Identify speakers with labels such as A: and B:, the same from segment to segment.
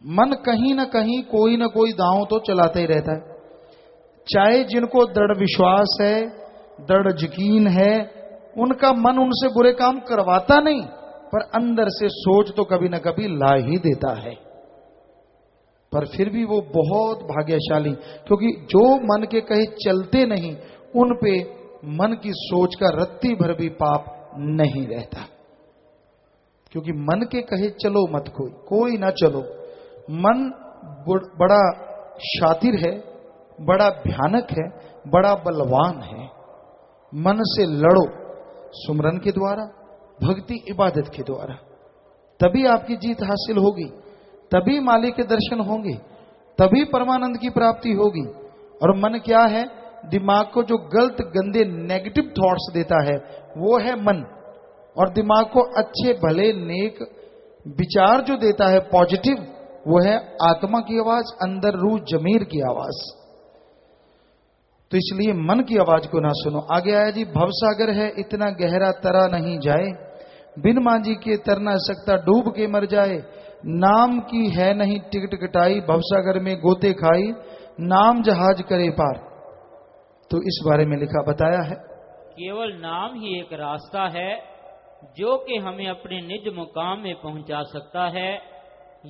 A: मन कहीं ना कहीं कोई ना कोई दांव तो चलाता ही रहता है। चाहे जिनको दृढ़ विश्वास है, दृढ़ यकीन है, उनका मन उनसे बुरे काम करवाता नहीं, पर अंदर से सोच तो कभी ना कभी ला ही देता है। पर फिर भी वो बहुत भाग्यशाली, क्योंकि जो मन के कहे चलते नहीं, उन पे मन की सोच का रत्ती भर भी पाप नहीं रहता। क्योंकि मन के कहे चलो मत कोई ना चलो। मन बड़ा शातिर है, बड़ा भयानक है, बड़ा बलवान है। मन से लड़ो सुमरन के द्वारा, भक्ति इबादत के द्वारा, तभी आपकी जीत हासिल होगी, तभी मालिक के दर्शन होंगे, तभी परमानंद की प्राप्ति होगी। और मन क्या है? दिमाग को जो गलत गंदे नेगेटिव थॉट्स देता है वो है मन, और दिमाग को अच्छे भले नेक विचार जो देता है पॉजिटिव, वो है आत्मा की आवाज, अंदर रूह जमीर की आवाज। तो इसलिए मन की आवाज को ना सुनो। आगे आया जी, भवसागर है इतना गहरा तरा नहीं जाए, बिन मांझी के तर ना सकता डूब के मर जाए। नाम की है नहीं टिकट कटाई, भवसागर में गोते खाई, नाम जहाज करे पार। तो इस बारे में लिखा बताया है,
B: केवल नाम ही एक रास्ता है जो कि हमें अपने निज मुकाम में पहुंचा सकता है।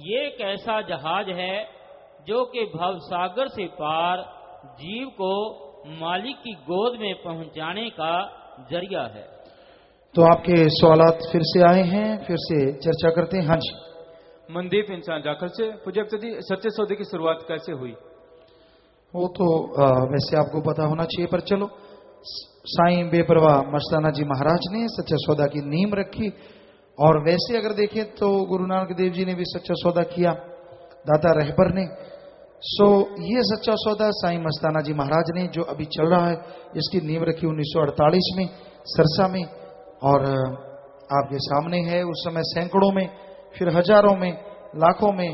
B: ये एक ऐसा जहाज है जो कि भवसागर से पार जीव को मालिक की गोद में पहुंचाने का जरिया है।
A: तो आपके सवालात फिर से आए हैं, फिर से चर्चा करते हैं। हाँ जी,
C: मनदीप इंसान जाखल से, पूज्य जी सच्चे सौदे की शुरुआत कैसे हुई?
A: वो तो वैसे आपको पता होना चाहिए, पर चलो, साईं बेपरवाह मस्ताना जी महाराज ने सच्चा सौदा की नींव रखी। और वैसे अगर देखें तो गुरु नानक देव जी ने भी सच्चा सौदा किया, दाता रहबर ने। सो ये सच्चा सौदा साईं मस्ताना जी महाराज ने जो अभी चल रहा है, इसकी नींव रखी 1948 में सरसा में, और आपके सामने है। उस समय सैकड़ों में, फिर हजारों में, लाखों में,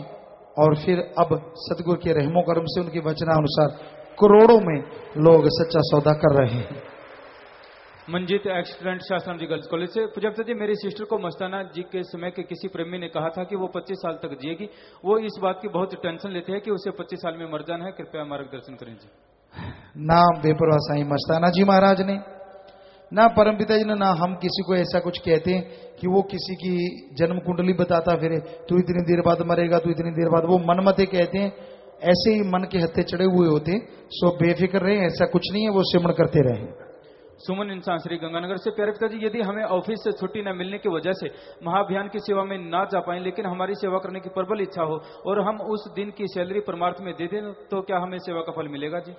A: और फिर अब सतगुरु के रहमो करम से उनके वचनानुसार करोड़ों में लोग सच्चा सौदा कर रहे हैं।
C: मंजीत एक्सीडेंट शास्त्रम जी गर्ल्स कॉलेज से, पूज्य जी मेरी सिस्टर को मस्ताना जी के समय के किसी प्रेमी ने कहा था कि वो 25 साल तक जिएगी। वो इस बात की बहुत टेंशन लेते हैं कि उसे 25 साल में मर जाना है, कृपया मार्गदर्शन करें जी।
A: ना बेपरवाह साईं मस्ताना जी महाराज ने, ना परमपिता जी ने, ना हम किसी को ऐसा कुछ कहते हैं कि वो किसी की जन्म कुंडली बताता फिरे, तू इतनी देर बाद मरेगा, तू इतनी देर बाद। वो मनमते कहते हैं, ऐसे ही मन के हत्थे चढ़े हुए होते। सो बेफिक्र रहे, ऐसा कुछ नहीं है, वो सिमरण करते रहे।
C: सुमन इंसान श्री गंगानगर से, प्यारे पिता जी यदि हमें ऑफिस से छुट्टी न मिलने की वजह से महाअभियान की सेवा में ना जा पाए, लेकिन हमारी सेवा करने की प्रबल इच्छा हो और हम उस दिन की सैलरी परमार्थ में दे दें, तो क्या हमें सेवा का फल मिलेगा जी?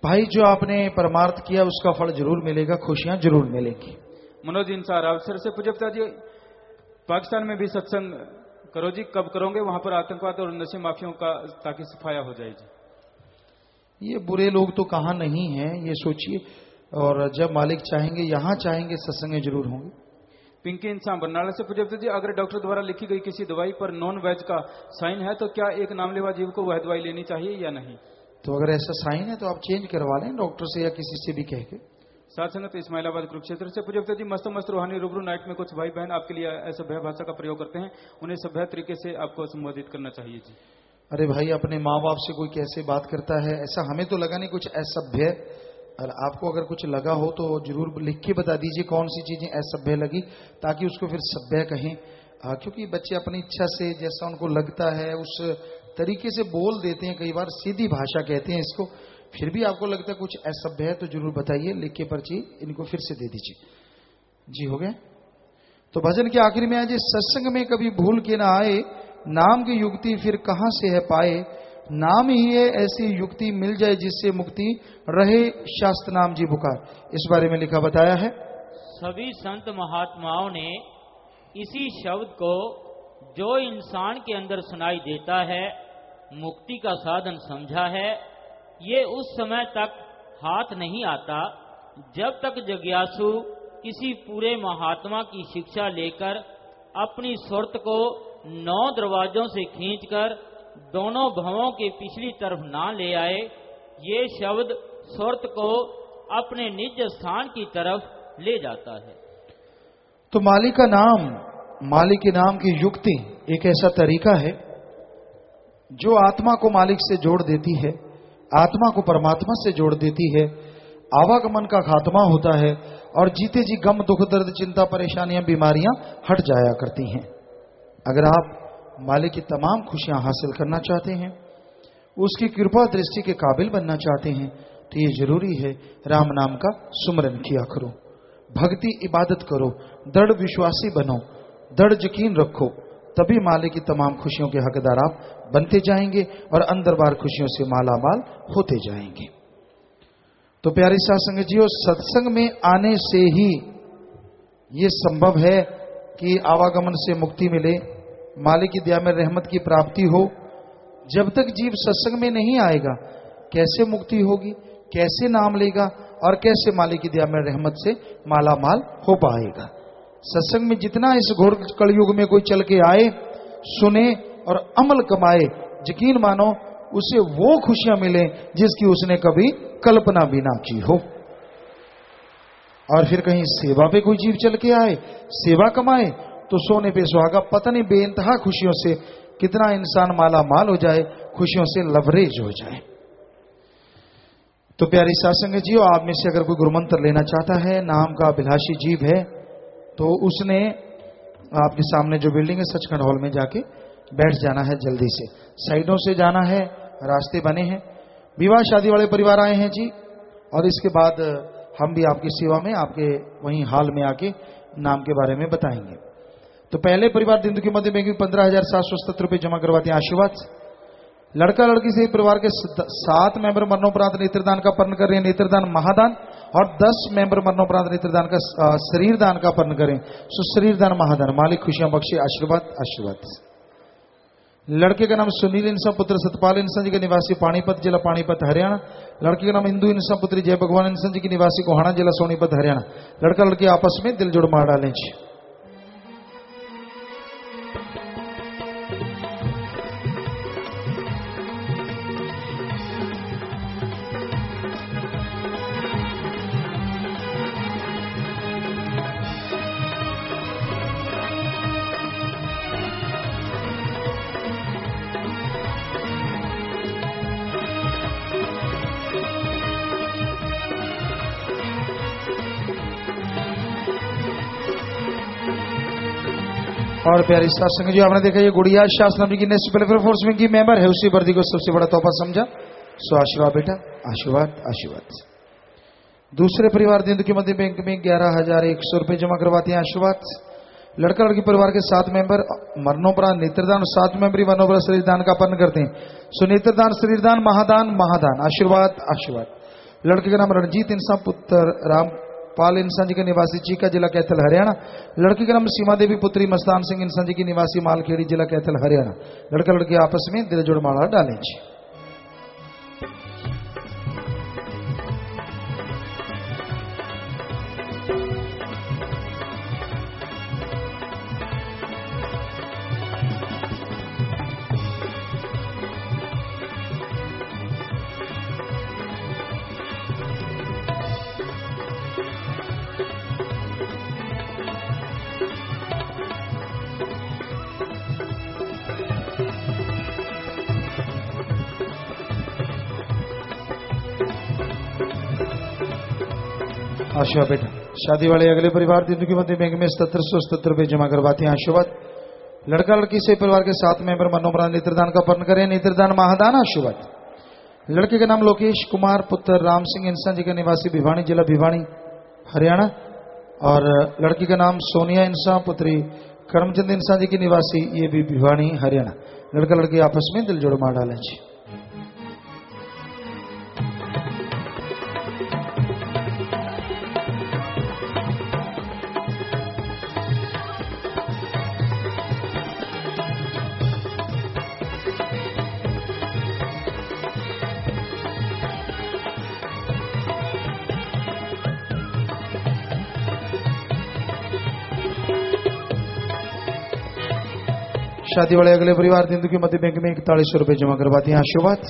A: भाई, जो आपने परमार्थ किया उसका फल जरूर मिलेगा, खुशियां जरूर मिलेंगी।
C: मनोज इंसार अवसर से, पूज्य पिता जी पाकिस्तान में भी सत्संग करो जी, कब करोगे? वहां पर आतंकवाद और नशे माफियों का ताकि सफाया हो जाए जी।
A: ये बुरे लोग तो कहां नहीं है, ये सोचिए। और जब मालिक चाहेंगे, यहां चाहेंगे, सत्संग जरूर होंगे।
C: पिंकी इंसान बरनाला से, पूज्य पिता जी अगर डॉक्टर द्वारा लिखी गई किसी दवाई पर नॉन वेज का साइन है तो क्या एक नामलेवा जीव को वह दवाई लेनी चाहिए या नहीं?
A: तो अगर ऐसा साइन है तो आप चेंज करवा लें डॉक्टर से या किसी से भी कह के।
C: साथ संगत इस्माइलाबाद कुरुक्षेत्र से, पूज्य पिता जी मस्त रूहानी रूबरू नाइट में कुछ भाई बहन आपके लिए असभ्य भाषा का प्रयोग करते हैं, उन्हें सभ्य तरीके से आपको संबोधित करना चाहिए जी।
A: अरे भाई, अपने माँ बाप से कोई कैसे बात करता है, ऐसा हमें तो लगा नहीं कुछ असभ्य। और आपको अगर कुछ लगा हो तो जरूर लिख के बता दीजिए कौन सी चीजें असभ्य लगी, ताकि उसको फिर सभ्य कहें। क्योंकि बच्चे अपनी इच्छा से जैसा उनको लगता है उस तरीके से बोल देते हैं, कई बार सीधी भाषा कहते हैं इसको। फिर भी आपको लगता है कुछ असभ्य है तो जरूर बताइए, लिख के पर्ची इनको फिर से दे दीजिए जी। हो गया? तो भजन के आखिर में आज सत्संग में कभी भूल के ना आए, नाम की युक्ति फिर कहां से है पाए। नाम ही है ऐसी युक्ति मिल जाए जिससे मुक्ति रहे, शास्त्र नाम जी पुकार। इस बारे में लिखा बताया है,
B: सभी संत महात्माओं ने इसी शब्द को जो इंसान के अंदर सुनाई देता है मुक्ति का साधन समझा है। ये उस समय तक हाथ नहीं आता जब तक जिज्ञासु किसी पूरे महात्मा की शिक्षा लेकर अपनी सुरत को 9 दरवाजों से खींचकर दोनों भवों के पिछली तरफ ना ले आए। ये शब्द सुरत को अपने निज स्थान की तरफ ले जाता है।
A: तो मालिक का नाम, मालिक के नाम की युक्ति एक ऐसा तरीका है जो आत्मा को मालिक से जोड़ देती है, आत्मा को परमात्मा से जोड़ देती है, आवागमन का खात्मा होता है और जीते जी गम, दुख, दर्द, चिंता, परेशानियां, बीमारियां हट जाया करती हैं। अगर आप मालिक की तमाम खुशियां हासिल करना चाहते हैं, उसकी कृपा दृष्टि के काबिल बनना चाहते हैं, तो ये जरूरी है राम नाम का सुमरन किया करो, भक्ति इबादत करो, दृढ़ विश्वासी बनो, दृढ़ यकीन रखो, तभी मालिक की तमाम खुशियों के हकदार आप बनते जाएंगे और अंदर बार खुशियों से मालामाल होते जाएंगे। तो प्यारी साध संगत जीओ, सत्संग में आने से ही ये संभव है कि आवागमन से मुक्ति मिले, मालिक की दया में रहमत की प्राप्ति हो। जब तक जीव सत्संग में नहीं आएगा, कैसे मुक्ति होगी, कैसे नाम लेगा और कैसे मालिक की दया में रहमत से मालामाल हो पाएगा। सत्संग में जितना इस घोर कलयुग में कोई चल के आए, सुने और अमल कमाए, यकीन मानो उसे वो खुशियां मिले जिसकी उसने कभी कल्पना भी ना की हो। और फिर कहीं सेवा पे कोई जीव चल के आए, सेवा कमाए, तो सोने पे सुहागा, पता नहीं बेइंतहा खुशियों से कितना इंसान माला माल हो जाए, खुशियों से लवरेज हो जाए। तो प्यारी साध संगत जीओ, आप में से अगर कोई गुरुमंत्र लेना चाहता है, नाम का अभिलाषी जीव है, तो उसने आपके सामने जो बिल्डिंग है सचखंड हॉल में जाके बैठ जाना है। जल्दी से साइडों से जाना है, रास्ते बने हैं। विवाह शादी वाले परिवार आए हैं जी, और इसके बाद हम भी आपकी सेवा में आपके वहीं हाल में आके नाम के बारे में बताएंगे। तो पहले परिवार दिन की मध्य बैंकिंग 15,777 रुपये जमा करवाते हैं। आशीर्वाद। लड़का लड़की से परिवार के 7 मेंबर मरणोपरांत नेत्रदान का पर्ण कर रहे हैं, नेत्रदान महादान, और 10 मेंबर मरणोपरांत नेत्रदान का शरीर दान का पर्ण करें। सो शरीर दान महादान, मालिक खुशियां बख्शे। आशीर्वाद आशीर्वाद। लड़के का नाम सुनील इंसान पुत्र सतपाल इंसान जी के निवासी पानीपत जिला पानीपत हरियाणा। लड़की का नाम इंदु इंसान पुत्री जय भगवान इंसान जी की निवासी कोहाना जिला सोनीपत हरियाणा। लड़का लड़की आपस में दिल जोड़ मार डालें। और प्यारी साथ संगत जी, आपने देखा ये गुड़िया शास्त्र की नेशनल वेलफेयर फोर्स में की मेंबर है, उसी वर्दी को सबसे बड़ा तोहफा समझा। सो आशीर्वाद बेटा, आशीर्वाद आशीर्वाद। दूसरे परिवार दिन की मध्य बैंक में 11,100 रुपये जमा करवाते हैं। आशीर्वाद। लड़का लड़की परिवार के 7 मेंबर मरणोपरांत नेत्रदान, 7 मेंबर मरणोपरांत शरीर दान का पर्ण करते हैं। सो नेत्रदान, शरीर दान, महादान महादान। आशीर्वाद आशीर्वाद। लड़के का नाम रणजीत इंसान पुत्र रामपाल इंसान जी के निवासी चीका जिला कैथल हरियाणा। लड़की का नाम सीमा देवी पुत्री मस्तान सिंह इंसान जी की निवासी मालखेड़ी जिला कैथल हरियाणा। लड़का लड़की आपस में दिल जोड़ माला डालें। आशीर्वाद बेटा। शादी वाले अगले परिवार दिन की मध्य बैंक में 7777 रुपये जमा करवाते हैं। आशीर्वाद। लड़का लड़की से परिवार के 7 मेंबर मरणोपरांत नेत्रदान का पर्ण करें। नेत्रदान महादान। आशीर्वाद। लड़के का नाम लोकेश कुमार पुत्र राम सिंह इंसान जी का निवासी भिवानी जिला भिवानी हरियाणा। और लड़की का नाम सोनिया इंसान पुत्री करमचंद इंसान जी की निवासी ये भी भिवानी हरियाणा। लड़का लड़की आपस में दिल जोड़ मार डालें। शादी वाले अगले परिवार दिन की मध्य बैंक में 4100 रुपये जमा करवाते हैं। आशीर्वाद।